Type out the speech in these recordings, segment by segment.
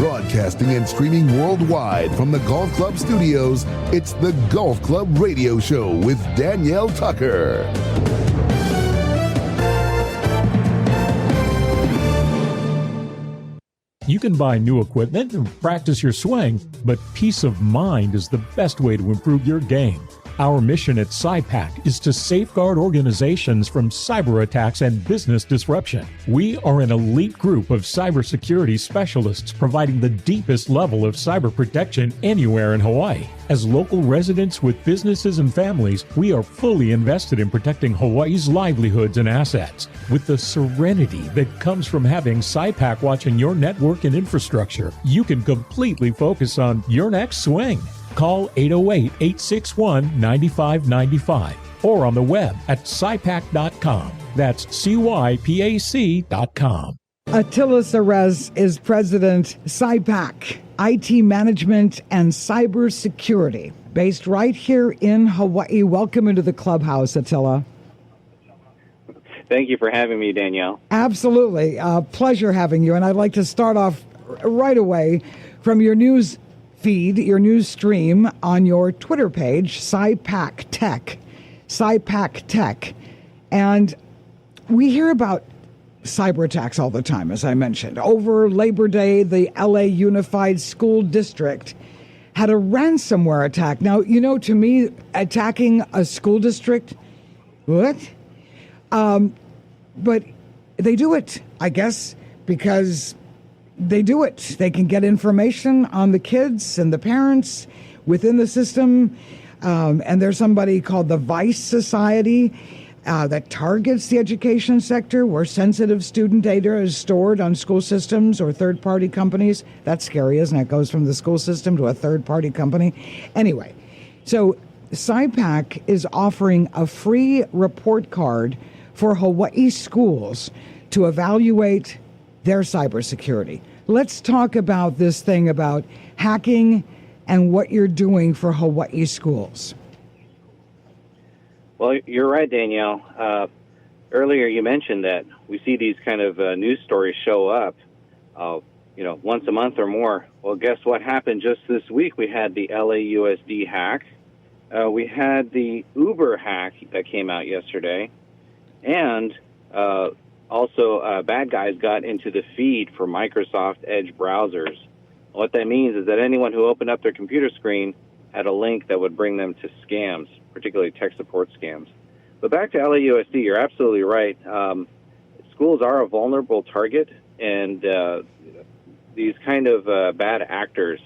Broadcasting and streaming worldwide from the Golf Club studios, it's the Golf Club Radio Show with Danielle Tucker. You can buy new equipment and practice your swing, but peace of mind is the best way to improve your game. Our mission at Cypac is to safeguard organizations from cyber attacks and business disruption. We are an elite group of cybersecurity specialists providing the deepest level of cyber protection anywhere in Hawaii. As local residents with businesses and families, we are fully invested in protecting Hawaii's livelihoods and assets. With the serenity that comes from having Cypac watching your network and infrastructure, you can completely focus on your next swing. Call 808-861-9595 or on the web at cypac.com. That's CYPAC.com. Attila Seress is President Cypac, IT Management and Cybersecurity, based right here in Hawaii. Welcome into the clubhouse, Attila. Thank you for having me, Danielle. Absolutely. Pleasure having you. And I'd like to start off right away from your news feed, your news stream on your Twitter page, Cypac Tech. And we hear about cyber attacks all the time, as I mentioned. Over Labor Day, the LA Unified School District had a ransomware attack. Now, you know, to me, attacking a school district, what? But they do it, I guess, because they do it. They can get information on the kids and the parents within the system. And there's somebody called the Vice Society that targets the education sector, where sensitive student data is stored on school systems or third-party companies. That's scary, isn't it? It goes from the school system to a third-party company. Anyway, so Cypac is offering a free report card for Hawaii schools to evaluate their cybersecurity. Let's talk about this thing about hacking and what you're doing for Hawaii schools. Well, you're right, Danielle. Earlier you mentioned that we see these kind of news stories show up, once a month or more. Well, guess what happened just this week? We had the LAUSD hack. We had the Uber hack that came out yesterday. And also, bad guys got into the feed for Microsoft Edge browsers. What that means is that anyone who opened up their computer screen had a link that would bring them to scams, particularly tech support scams. But back to LAUSD, you're absolutely right. Schools are a vulnerable target, and these kind of bad actors,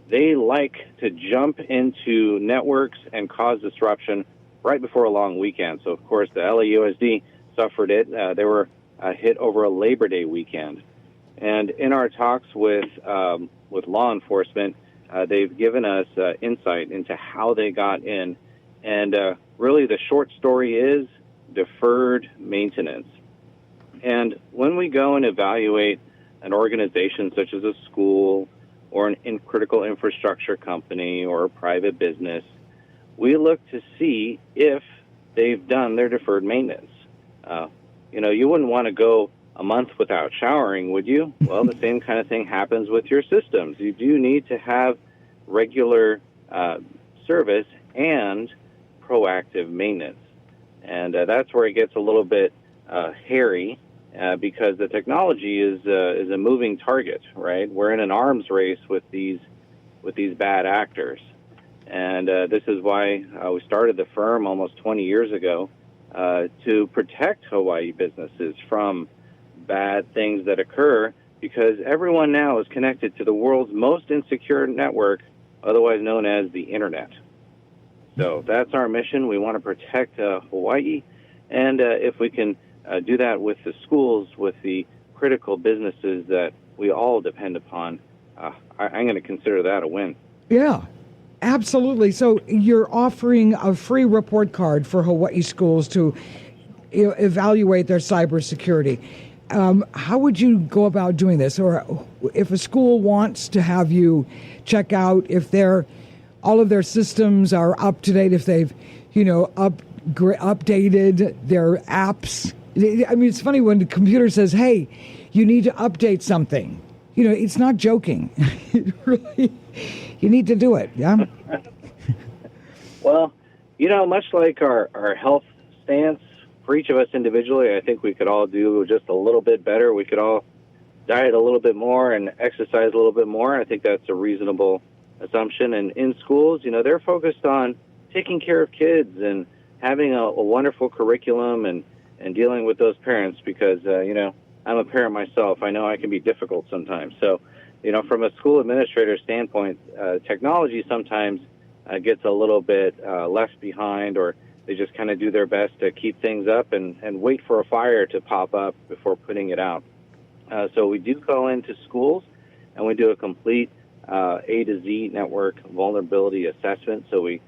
they like to jump into networks and cause disruption right before a long weekend. So, of course, the LAUSD suffered it. They were hit over a Labor Day weekend. And in our talks with law enforcement, they've given us insight into how they got in. And really the short story is deferred maintenance. And when we go and evaluate an organization such as a school or an critical infrastructure company or a private business, we look to see if they've done their deferred maintenance. You wouldn't want to go a month without showering, would you? Well, the same kind of thing happens with your systems. You do need to have regular service and proactive maintenance. And that's where it gets a little bit hairy because the technology is a moving target, right? We're in an arms race with these bad actors. And this is why we started the firm almost 20 years ago to protect Hawaii businesses from bad things that occur, because everyone now is connected to the world's most insecure network, otherwise known as the Internet. So that's our mission. We want to protect Hawaii, and if we can do that with the schools, with the critical businesses that we all depend upon, I'm going to consider that a win. Yeah. Absolutely. So you're offering a free report card for Hawaii schools to evaluate their cybersecurity. How would you go about doing this? Or if a school wants to have you check out if all of their systems are up to date, if they've, updated their apps. I mean, it's funny when the computer says, hey, you need to update something. it's not joking. Really, you need to do it, yeah? Well, much like our health stance, for each of us individually, I think we could all do just a little bit better. We could all diet a little bit more and exercise a little bit more. I think that's a reasonable assumption. And in schools, they're focused on taking care of kids and having a wonderful curriculum and dealing with those parents because, I'm a parent myself. I know I can be difficult sometimes. So, from a school administrator standpoint, technology sometimes gets a little bit left behind, or they just kind of do their best to keep things up and wait for a fire to pop up before putting it out. So we do go into schools and we do a complete A to Z network vulnerability assessment. So we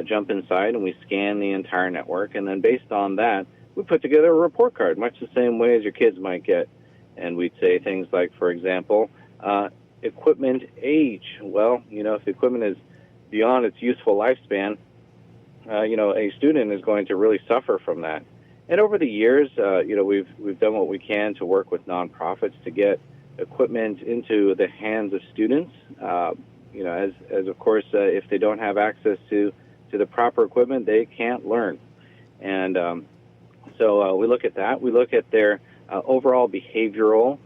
jump inside and we scan the entire network, and then based on that, we put together a report card, much the same way as your kids might get. And we'd say things like, for example, equipment age. Well, if the equipment is beyond its useful lifespan, a student is going to really suffer from that. And over the years, we've done what we can to work with nonprofits to get equipment into the hands of students. As of course, if they don't have access to the proper equipment, they can't learn. And so we look at that. We look at their overall behavioral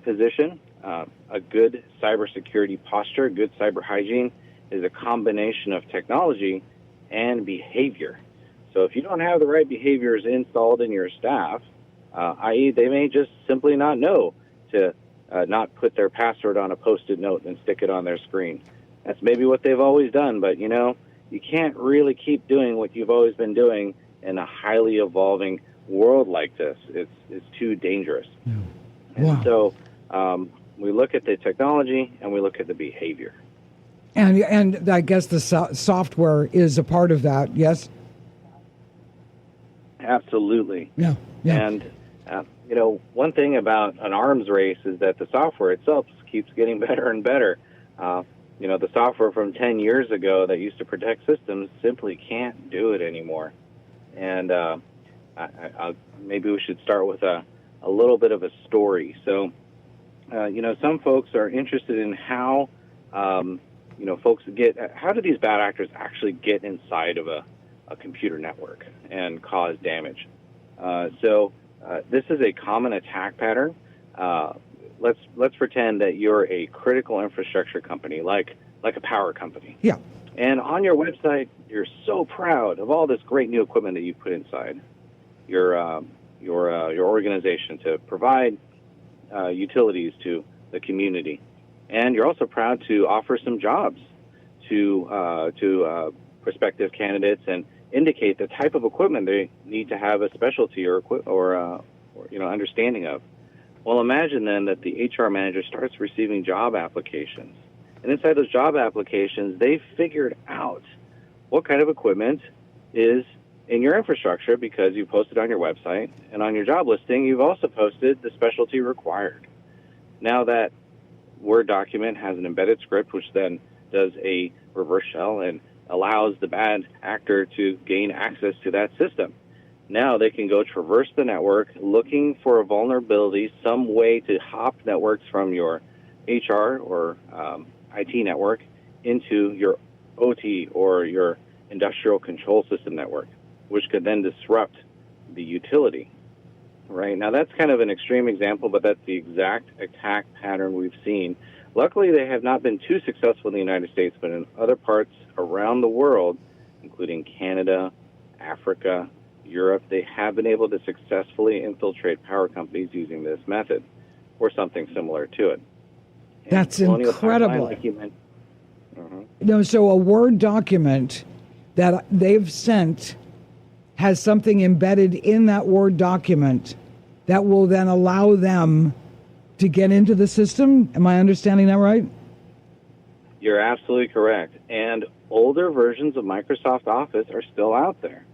position. A good cybersecurity posture, good cyber hygiene is a combination of technology and behavior. So if you don't have the right behaviors installed in your staff, i.e. they may just simply not know to not put their password on a Post-it note and stick it on their screen. That's maybe what they've always done, but you can't really keep doing what you've always been doing in a highly evolving world like this. It's too dangerous. Yeah. And so we look at the technology and we look at the behavior. And I guess the software is a part of that, yes? Absolutely. Yeah. And, one thing about an arms race is that the software itself keeps getting better and better. The software from 10 years ago that used to protect systems simply can't do it anymore. And maybe we should start with a little bit of a story. So, some folks are interested in how, how do these bad actors actually get inside of a computer network and cause damage? This is a common attack pattern. Let's pretend that you're a critical infrastructure company, like a power company. Yeah. And on your website, you're so proud of all this great new equipment that you put inside your organization to provide utilities to the community, and you're also proud to offer some jobs to prospective candidates and indicate the type of equipment they need to have a specialty or understanding of. Well, imagine then that the HR manager starts receiving job applications. And inside those job applications, they figured out what kind of equipment is in your infrastructure because you posted on your website. And on your job listing, you've also posted the specialty required. Now that Word document has an embedded script, which then does a reverse shell and allows the bad actor to gain access to that system. Now they can go traverse the network looking for a vulnerability, some way to hop networks from your HR or IT network into your OT or your industrial control system network, which could then disrupt the utility. Right? Now that's kind of an extreme example, but that's the exact attack pattern we've seen. Luckily, they have not been too successful in the United States, but in other parts around the world, including Canada, Africa, Europe, they have been able to successfully infiltrate power companies using this method or something similar to it. And that's incredible. Like you mentioned, So a Word document that they've sent has something embedded in that Word document that will then allow them to get into the system. Am I understanding that right? You're absolutely correct. And older versions of Microsoft Office are still out there.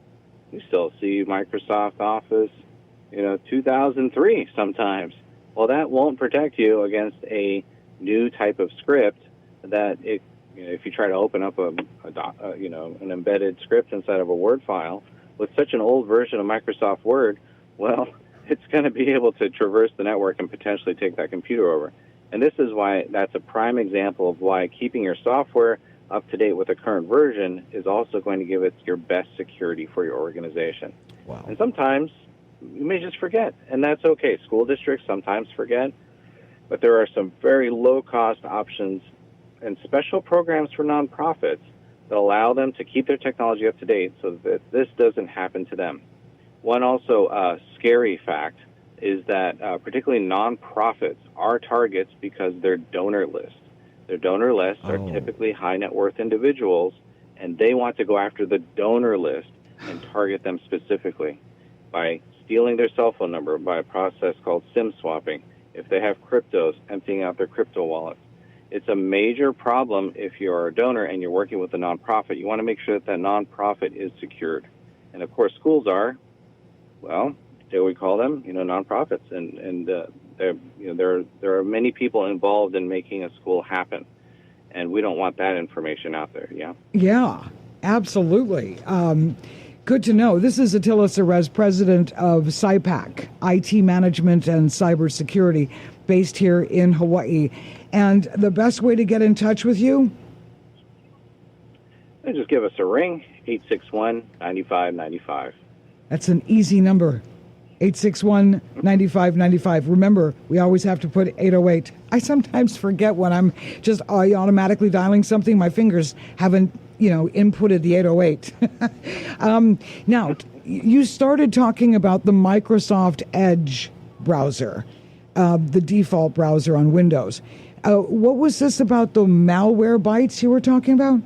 You still see Microsoft Office, 2003 sometimes. Well, that won't protect you against a new type of script that if you try to open up an embedded script inside of a Word file with such an old version of Microsoft Word, well, it's going to be able to traverse the network and potentially take that computer over. And this is why that's a prime example of why keeping your software up to date with the current version is also going to give it your best security for your organization. Wow. And sometimes you may just forget, and that's okay. School districts sometimes forget, but there are some very low-cost options and special programs for nonprofits that allow them to keep their technology up to date so that this doesn't happen to them. One also scary fact is that particularly nonprofits are targets because their donor lists. Their donor lists are typically high net worth individuals, and they want to go after the donor list and target them specifically by stealing their cell phone number by a process called SIM swapping. If they have cryptos, emptying out their crypto wallets. It's a major problem if you're a donor and you're working with a nonprofit. You want to make sure that that nonprofit is secured. And of course, schools are, well, dare we call them, nonprofits. And there are many people involved in making a school happen. And we don't want that information out there, yeah? Yeah, absolutely. Good to know. This is Attila Seress, president of Cypac, IT Management and Cybersecurity, based here in Hawaii. And the best way to get in touch with you? Just give us a ring, 861-9595. That's an easy number, 861-9595. Remember, we always have to put 808. I sometimes forget when I'm just automatically dialing something. My fingers haven't, inputted the 808. Now, you started talking about the Microsoft Edge browser, the default browser on Windows. What was this about the malware bytes you were talking about?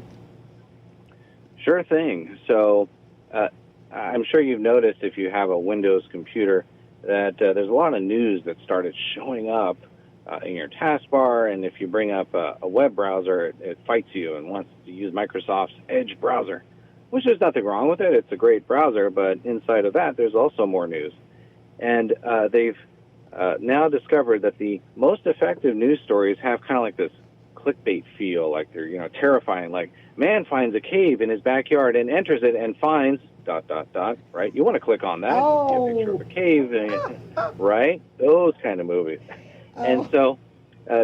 Sure thing. So I'm sure you've noticed if you have a Windows computer that there's a lot of news that started showing up in your taskbar, and if you bring up a web browser, it fights you and wants to use Microsoft's Edge browser, which there's nothing wrong with it. It's a great browser, but inside of that, there's also more news. And they've now discovered that the most effective news stories have kind of like this clickbait feel, like they're terrifying, like man finds a cave in his backyard and enters it and finds ... right? You want to click on that, get a picture of a cave, right? Those kind of movies. And so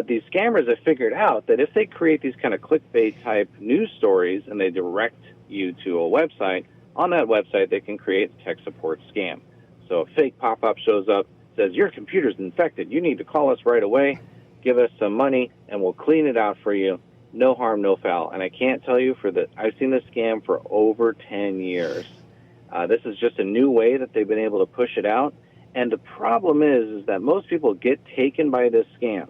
these scammers have figured out that if they create these kind of clickbait type news stories and they direct you to a website, on that website they can create a tech support scam. So a fake pop-up shows up, says your computer's infected, you need to call us right away, give us some money, and we'll clean it out for you. No harm, no foul. And I can't tell you I've seen this scam for over 10 years. This is just a new way that they've been able to push it out. And the problem is that most people get taken by this scam,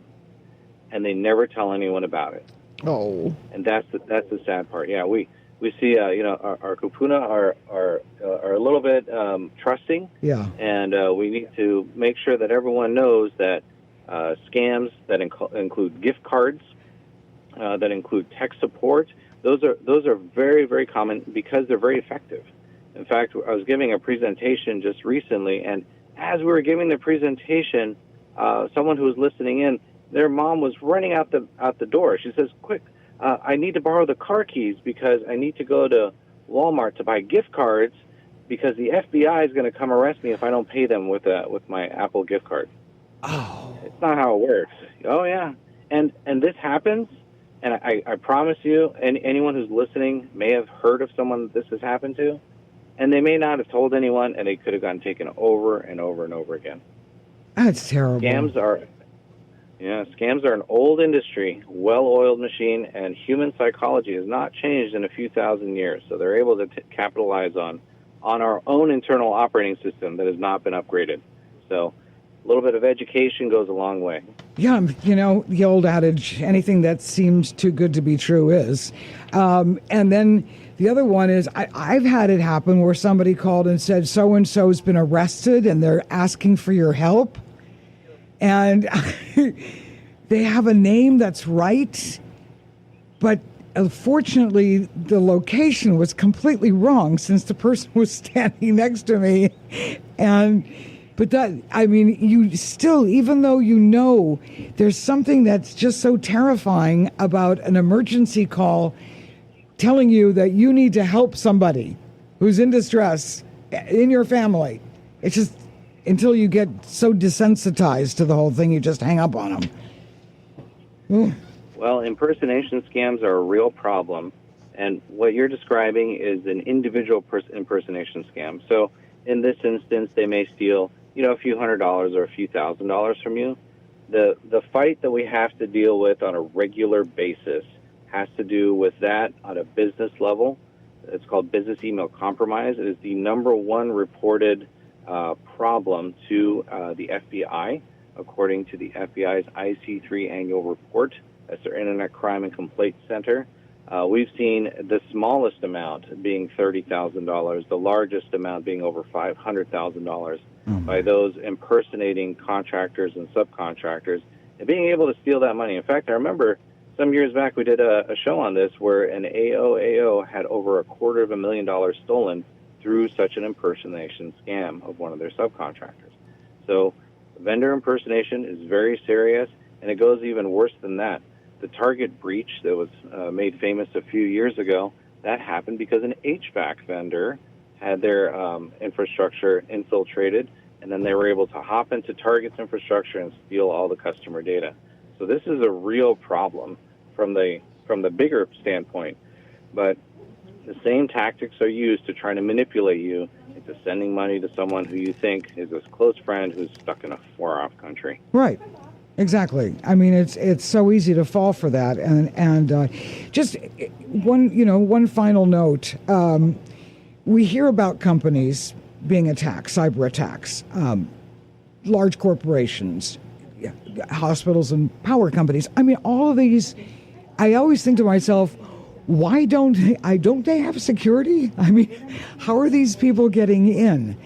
and they never tell anyone about it. Oh. And that's the sad part. Yeah, we see our kupuna are a little bit trusting. Yeah. And we need to make sure that everyone knows that scams that include gift cards, that include tech support, those are very, very common because they're very effective. In fact, I was giving a presentation just recently, and as we were giving the presentation, someone who was listening in, their mom was running out the door. She says, "Quick, I need to borrow the car keys because I need to go to Walmart to buy gift cards because the FBI is going to come arrest me if I don't pay them with my Apple gift card." Oh. It's not how it works. Oh yeah, and this happens, and I promise you, anyone who's listening may have heard of someone that this has happened to. And they may not have told anyone, and they could have gotten taken over and over and over again. That's terrible. Scams are an old industry, well-oiled machine, and human psychology has not changed in a few thousand years. So they're able to capitalize on our own internal operating system that has not been upgraded. So a little bit of education goes a long way. Yeah, the old adage, anything that seems too good to be true is. And then the other one is I've had it happen where somebody called and said, so-and-so's been arrested and they're asking for your help. And they have a name that's right, but unfortunately the location was completely wrong since the person was standing next to me. But you still, even though there's something that's just so terrifying about an emergency call telling you that you need to help somebody who's in distress in your family. It's just, until you get so desensitized to the whole thing, you just hang up on them. Well, impersonation scams are a real problem, and what you're describing is an individual impersonation scam. So in this instance, they may steal, a few $100s or a few $1,000s from you. The fight that we have to deal with on a regular basis has to do with that on a business level. It's called business email compromise. It is the number one reported problem to the FBI, according to the FBI's IC3 annual report. That's their Internet Crime and Complaint Center. We've seen the smallest amount being $30,000, the largest amount being over $500,000 by those impersonating contractors and subcontractors and being able to steal that money. In fact, I remember some years back we did a show on this where an AO had over $250,000 stolen through such an impersonation scam of one of their subcontractors. So vendor impersonation is very serious, and it goes even worse than that. The Target breach that was made famous a few years ago, that happened because an HVAC vendor had their infrastructure infiltrated, and then they were able to hop into Target's infrastructure and steal all the customer data. So this is a real problem from the bigger standpoint. But the same tactics are used to try to manipulate you into sending money to someone who you think is a close friend who's stuck in a far-off country. Right. Exactly. I mean, it's so easy to fall for that. And just one final note. We hear about companies being attacked, cyber attacks, large corporations, hospitals and power companies. I mean, all of these, I always think to myself, why don't they have security? I mean, how are these people getting in?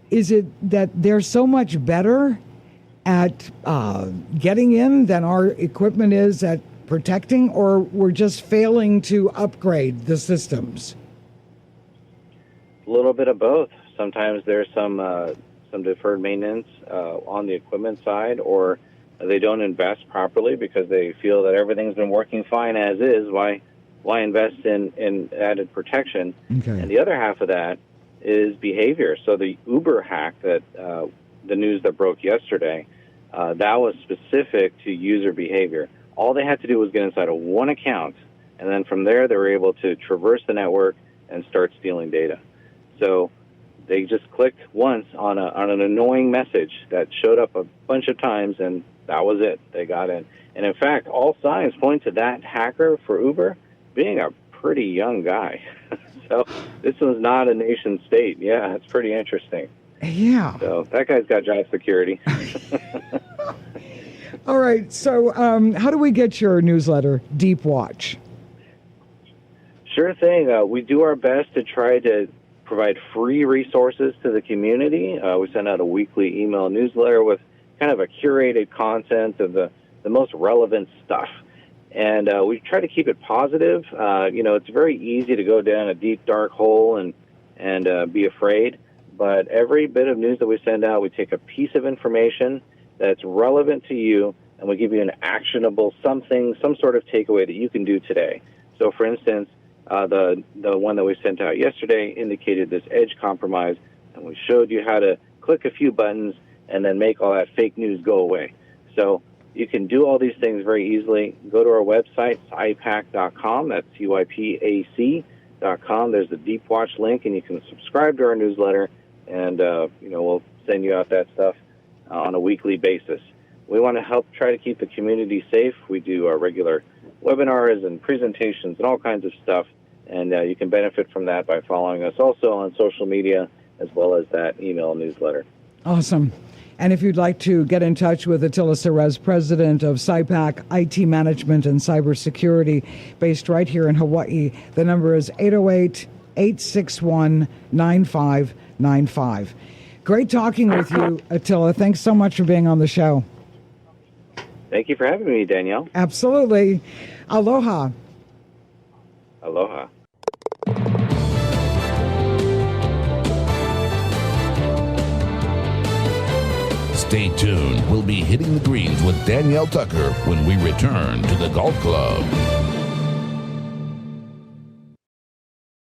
Is it that they're so much better at getting in than our equipment is at protecting, or we're just failing to upgrade the systems? A little bit of both. Sometimes there's some deferred maintenance on the equipment side, or they don't invest properly because they feel that everything's been working fine as is. Why invest in added protection? Okay. And the other half of that is behavior. So the Uber hack that the news that broke yesterday, that was specific to user behavior. All they had to do was get inside of one account, and then from there they were able to traverse the network and start stealing data. So they just clicked once on an annoying message that showed up a bunch of times, and that was it. They got in. And in fact, all signs point to that hacker for Uber being a pretty young guy. So this was not a nation state. Yeah, it's pretty interesting. Yeah. So that guy's got job security. All right. So how do we get your newsletter, Deep Watch? Sure thing. We do our best to try to provide free resources to the community. We send out a weekly email newsletter with kind of a curated content of the most relevant stuff. And we try to keep it positive. It's very easy to go down a deep, dark hole and be afraid. But every bit of news that we send out, we take a piece of information that's relevant to you, and we give you an actionable something, some sort of takeaway that you can do today. So, for instance, the one that we sent out yesterday indicated this edge compromise, and we showed you how to click a few buttons and then make all that fake news go away. So you can do all these things very easily. Go to our website, cypac.com. That's CYPAC.com. There's the Deep Watch link, and you can subscribe to our newsletter, and we'll send you out that stuff on a weekly basis. We want to help try to keep the community safe. We do our regular webinars and presentations and all kinds of stuff, and you can benefit from that by following us also on social media as well as that email newsletter. Awesome. And if you'd like to get in touch with Attila Seress, president of Cypac IT Management and Cybersecurity, based right here in Hawaii, the number is 808-861-9595. Great talking with you, Attila. Thanks so much for being on the show. Thank you for having me, Danielle. Absolutely. Aloha. Aloha. Stay tuned. We'll be hitting the greens with Danielle Tucker when we return to the Golf Club.